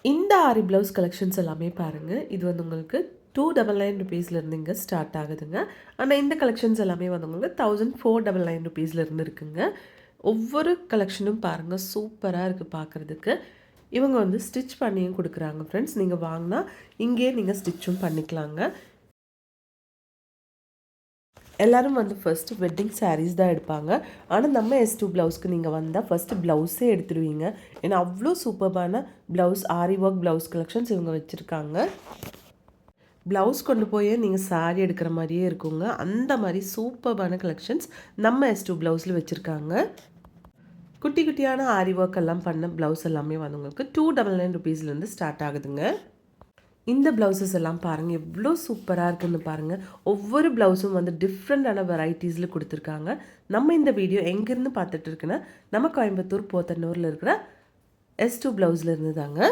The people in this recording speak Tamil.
இந்த ஆரி ப்ளவுஸ் கலெக்ஷன்ஸ் எல்லாமே பாருங்கள். இது வந்து உங்களுக்கு 299 ருபீஸ்லேருந்து இங்கே ஸ்டார்ட் ஆகுதுங்க. ஆனால் இந்த கலெக்ஷன்ஸ் எல்லாமே வந்து உங்களுக்கு 1499 ருபீஸ்லேருந்து இருக்குங்க. ஒவ்வொரு கலெக்ஷனும் பாருங்கள், சூப்பராக இருக்குது பார்க்குறதுக்கு. இவங்க வந்து ஸ்டிச் பண்ணியும் கொடுக்குறாங்க ஃப்ரெண்ட்ஸ். நீங்கள் வாங்கினா இங்கேயே நீங்கள் ஸ்டிச்சும் பண்ணிக்கலாங்க. எல்லோரும் வந்து ஃபஸ்ட்டு வெட்டிங் சாரீஸ் தான் எடுப்பாங்க. ஆனால் நம்ம S2 ப்ளவுஸ்க்கு நீங்கள் வந்தால் ஃபஸ்ட்டு ப்ளவுஸே எடுத்துடுவீங்க. ஏன்னா அவ்வளோ சூப்பர்பான ப்ளவுஸ், ஆரி ஒர்க் ப்ளவுஸ் கலெக்ஷன்ஸ் இவங்க வச்சுருக்காங்க. ப்ளவுஸ் கொண்டு போய் நீங்கள் சாரீ எடுக்கிற மாதிரியே இருக்குங்க. அந்த மாதிரி சூப்பர்பான கலெக்ஷன்ஸ் நம்ம S2 ப்ளவுஸில் வச்சுருக்காங்க. குட்டி குட்டியான ஆரி ஒர்க் எல்லாம் பண்ண ப்ளவுஸ் எல்லாமே வந்து உங்களுக்கு 299 ருபீஸ்லேருந்து ஸ்டார்ட் ஆகுதுங்க. இந்த ப்ளவுசஸ் எல்லாம் பாருங்கள், எவ்வளோ சூப்பராக இருக்குன்னு பாருங்கள். ஒவ்வொரு ப்ளவுஸும் வந்து டிஃப்ரெண்ட்டான வெரைட்டிஸில் கொடுத்துருக்காங்க. நம்ம இந்த வீடியோ எங்கேருந்து பார்த்துட்டு இருக்குன்னா, நம்ம கோயம்புத்தூர் போத்தனூரில் இருக்கிற S2 ப்ளவுஸில் இருந்து தாங்க.